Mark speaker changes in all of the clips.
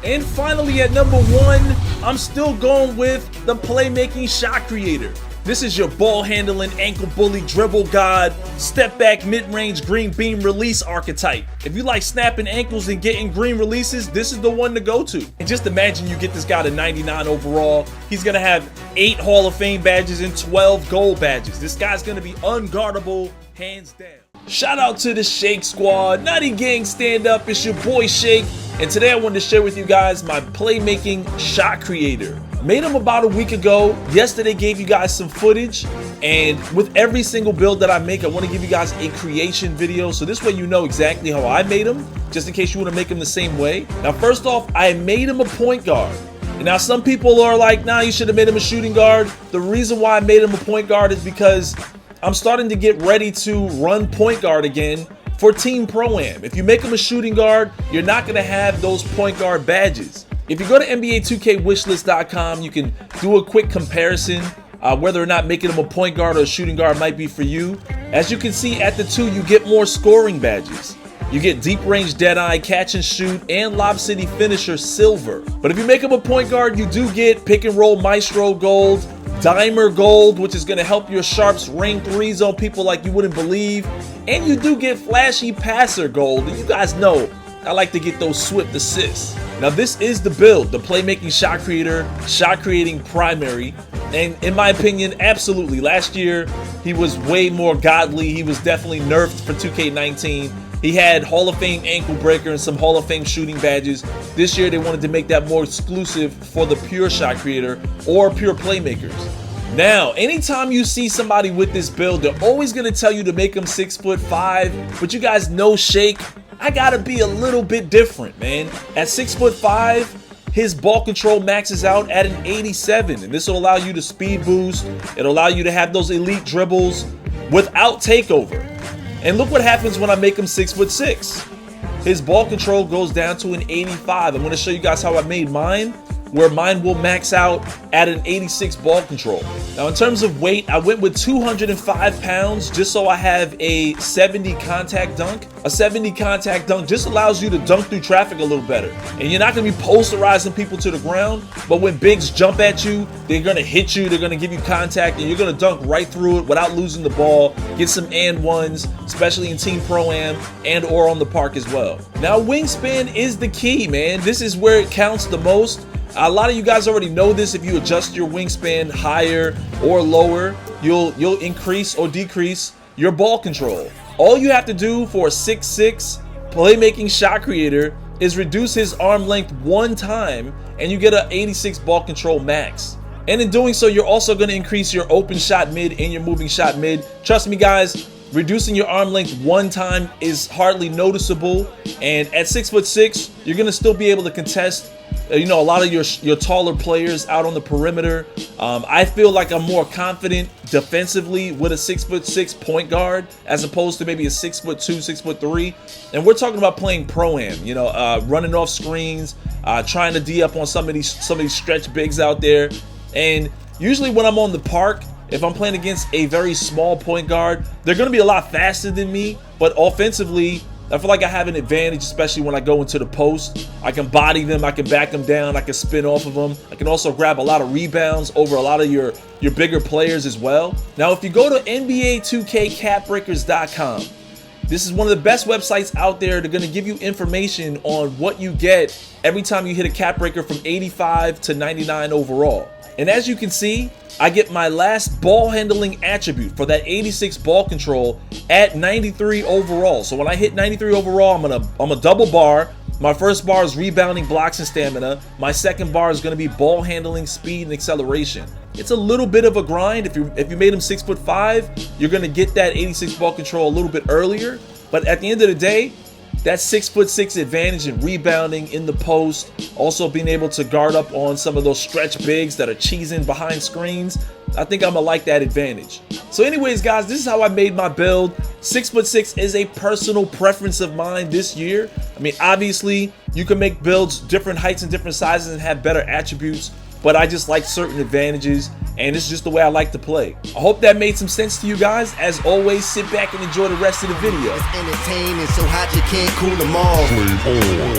Speaker 1: And finally at number 1, I'm still going with the Playmaking Shot Creator. This is your ball handling, ankle bully, dribble god, step back, mid-range, green beam release archetype. If you like snapping ankles and getting green releases, this is the one to go to. And just imagine you get this guy to 99 overall. He's gonna have 8 Hall of Fame badges and 12 gold badges. This guy's gonna be unguardable, hands down. Shout out to the Shake Squad, Nutty Gang stand up, it's your boy Shake. And today I wanted to share with you guys my Playmaking Shot Creator. Made him about a week ago. Yesterday gave you guys some footage, and with every single build that I make, I want to give you guys a creation video, so this way you know exactly how I made him, just in case you want to make him the same way. Now first off, I made him a point guard. And now some people are like, nah, you should have made him a shooting guard. The reason why I made him a point guard is because I'm starting to get ready to run point guard again for Team Pro-Am. If you make him a shooting guard, you're not going to have those point guard badges. If you go to NBA2KWishlist.com, you can do a quick comparison whether or not making him a point guard or a shooting guard might be for you. As you can see at the 2, you get more scoring badges. You get deep range deadeye, catch and shoot, and Lob City finisher silver. But if you make him a point guard, you do get pick and roll maestro gold, dimer gold, which is going to help your sharps ring threes on people like you wouldn't believe. And you do get flashy passer gold. And you guys know I like to get those swift assists. Now this is the build, the Playmaking Shot Creator, shot creating primary. And in my opinion, absolutely. Last year, he was way more godly. He was definitely nerfed for 2K19. He had Hall of Fame ankle breaker and some Hall of Fame shooting badges. This year, they wanted to make that more exclusive for the pure shot creator or pure playmakers. Now, anytime you see somebody with this build, they're always going to tell you to make them 6'5", but you guys know Shake, I gotta be a little bit different, man. At 6'5", his ball control maxes out at an 87, and this will allow you to speed boost. It'll allow you to have those elite dribbles without takeover. And look what happens when I make him 6'6". His ball control goes down to an 85. I'm gonna show you guys how I made mine, where mine will max out at an 86 ball control. Now in terms of weight, I went with 205 pounds just so I have a 70 contact dunk. A 70 contact dunk just allows you to dunk through traffic a little better. And you're not gonna be posterizing people to the ground, but when bigs jump at you, they're gonna hit you, they're gonna give you contact, and you're gonna dunk right through it without losing the ball, get some and ones, especially in Team Pro-Am and or on the park as well. Now wingspan is the key, man. This is where it counts the most. A lot of you guys already know this. If you adjust your wingspan higher or lower, you'll increase or decrease your ball control. All you have to do for a 6'6" Playmaking Shot Creator is reduce his arm length 1 time and you get an 86 ball control max. And in doing so, you're also going to increase your open shot mid and your moving shot mid. Trust me guys, reducing your arm length 1 time is hardly noticeable, and at 6'6", you're going to still be able to contest a lot of your taller players out on the perimeter. I feel like I'm more confident defensively with a 6'6" point guard as opposed to maybe a 6'2", 6'3", and we're talking about playing Pro-Am, running off screens, trying to D up on some of these stretch bigs out there. And usually when I'm on the park, if I'm playing against a very small point guard, they're going to be a lot faster than me, but offensively, I feel like I have an advantage, especially when I go into the post. I can body them, I can back them down, I can spin off of them. I can also grab a lot of rebounds over a lot of your bigger players as well. Now, if you go to NBA2KCapBreakers.com, this is one of the best websites out there. They're going to give you information on what you get every time you hit a cap breaker from 85 to 99 overall. And as you can see, I get my last ball handling attribute for that 86 ball control at 93 overall. So when I hit 93 overall, I'm a double bar. My first bar is rebounding, blocks, and stamina. My second bar is going to be ball handling, speed, and acceleration. It's a little bit of a grind. If you made him 6'5", you're going to get that 86 ball control a little bit earlier. But at the end of the day, that 6'6" advantage in rebounding in the post, also being able to guard up on some of those stretch bigs that are cheesing behind screens, I think I'm gonna like that advantage. So anyways guys, this is how I made my build. 6'6" is a personal preference of mine this year. I mean, obviously you can make builds different heights and different sizes and have better attributes, but I just like certain advantages. and it's just the way I like to play. I hope that made some sense to you guys. As always, sit back and enjoy the rest of the video.
Speaker 2: It's entertaining, so hot you can't cool them all.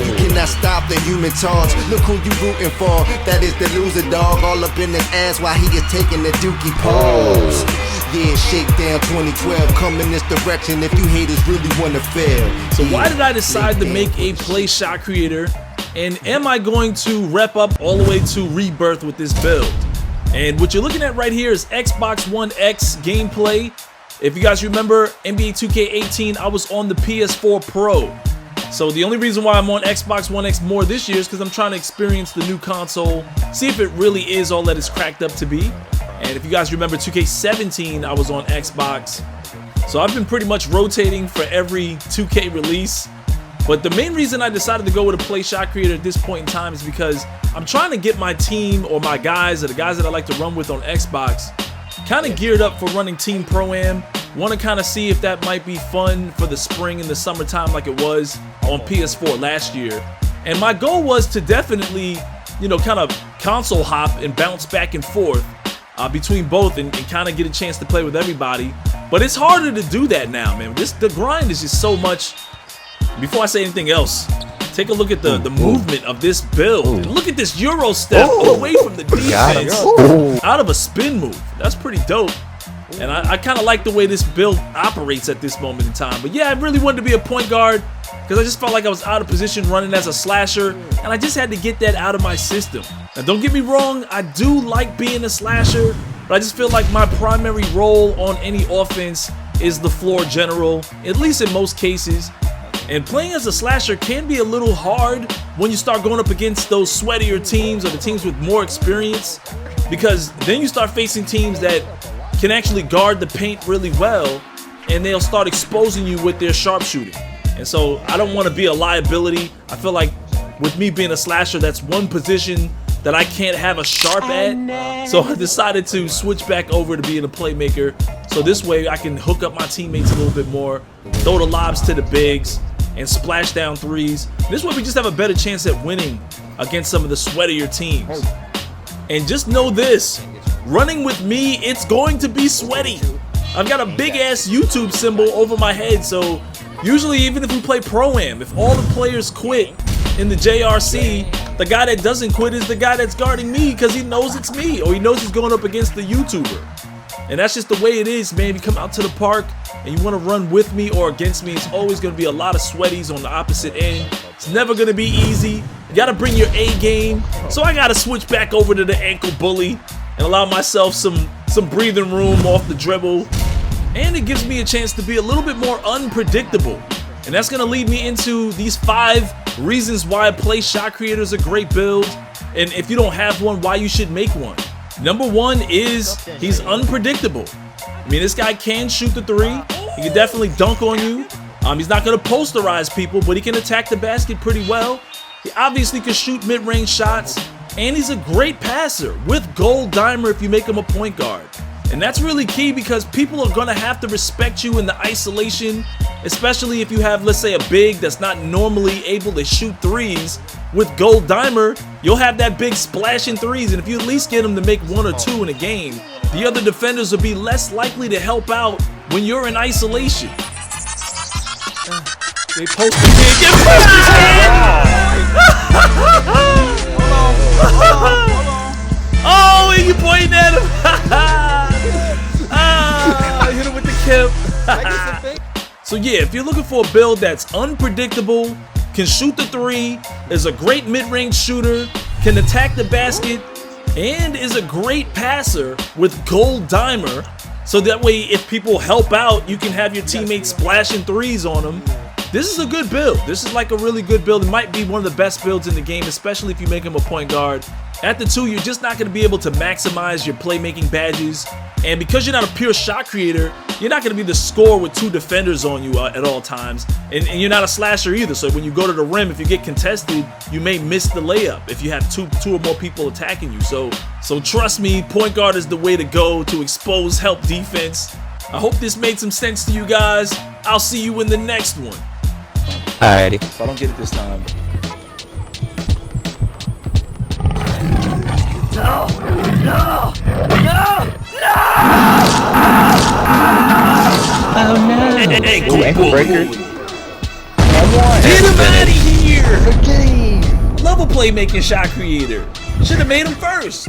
Speaker 2: You cannot stop the human torch. Look who you rooting for. That is the loser dog, all up in his ass while he is taking the dookie pose. Yeah, Shakedown 2012, come in this direction if you haters really wanna fail.
Speaker 1: So why did I decide to make a Play Shot Creator? And am I going to rep up all the way to Rebirth with this build? And what you're looking at right here is Xbox One X gameplay. If you guys remember NBA 2K18, I was on the PS4 Pro. So the only reason why I'm on Xbox One X more this year is because I'm trying to experience the new console, see if it really is all that it's cracked up to be. And if you guys remember 2K17, I was on Xbox. So I've been pretty much rotating for every 2K release. But the main reason I decided to go with a Play Shot Creator at this point in time is because I'm trying to get my team, or my guys, or the guys that I like to run with on Xbox, kind of geared up for running Team Pro-Am. Want to kind of see if that might be fun for the spring and the summertime like it was on PS4 last year. And my goal was to definitely, you know, kind of console hop and bounce back and forth between both and kind of get a chance to play with everybody. But it's harder to do that now, man. The grind is just so much. Before I say anything else, take a look at the movement of this build. And look at this Euro step away from the defense out of a spin move. That's pretty dope. And I kind of like the way this build operates at this moment in time. But yeah, I really wanted to be a point guard because I just felt like I was out of position running as a slasher, and I just had to get that out of my system. Now don't get me wrong, I do like being a slasher, but I just feel like my primary role on any offense is the floor general, at least in most cases. And playing as a slasher can be a little hard when you start going up against those sweatier teams or the teams with more experience, because then you start facing teams that can actually guard the paint really well, and they'll start exposing you with their sharpshooting. And so I don't want to be a liability. I feel like with me being a slasher, that's one position that I can't have a sharp at. So I decided to switch back over to being a playmaker. So this way I can hook up my teammates a little bit more, throw the lobs to the bigs, and splash down threes. This way we just have a better chance at winning against some of the sweatier teams. And just know this, running with me, it's going to be sweaty. I've got a big ass YouTube symbol over my head, so usually even if we play Pro-Am, if all the players quit in the JRC, the guy that doesn't quit is the guy that's guarding me because he knows it's me, or he knows he's going up against the YouTuber. And that's just the way it is, man. You come out to the park and you want to run with me or against me, it's always going to be a lot of sweaties on the opposite end. It's never going to be easy. You got to bring your A game. So I got to switch back over to the ankle bully and allow myself some breathing room off the dribble. And it gives me a chance to be a little bit more unpredictable. And that's going to lead me into these 5 reasons why a Play Shot Creator is a great build. And if you don't have one, why you should make one. Number 1 is he's unpredictable. I mean, this guy can shoot the 3. He can definitely dunk on you. He's not going to posterize people, but he can attack the basket pretty well. He obviously can shoot mid-range shots. And he's a great passer with gold dimer if you make him a point guard. And that's really key because people are going to have to respect you in the isolation, especially if you have, let's say, a big that's not normally able to shoot threes. With gold dimer, you'll have that big splashing threes, and if you at least get him to make 1 or 2 in a game, the other defenders will be less likely to help out when you're in isolation. They post the kid, get pushed his hand! Oh, and you pointing at him! Hit him with the kip. So yeah, if you're looking for a build that's unpredictable, can shoot the 3, is a great mid-range shooter, can attack the basket, and is a great passer with gold dimer, so that way if people help out, you can have your teammates splashing threes on them. This is a good build. This is like a really good build. It might be one of the best builds in the game, especially if you make him a point guard. At the 2, you're just not going to be able to maximize your playmaking badges. And because you're not a pure shot creator, you're not going to be the scorer with 2 defenders on you at all times. And you're not a slasher either. So when you go to the rim, if you get contested, you may miss the layup if you have two or more people attacking you. So trust me, point guard is the way to go to expose, help defense. I hope this made some sense to you guys. I'll see you in the next one.
Speaker 3: Alrighty.
Speaker 1: If I don't get it this time.
Speaker 4: No! No! No!
Speaker 1: Ankle
Speaker 3: ankle breaker.
Speaker 1: bully. Get him out of here!
Speaker 3: Game.
Speaker 1: Love a playmaking shot creator. Should have made him first.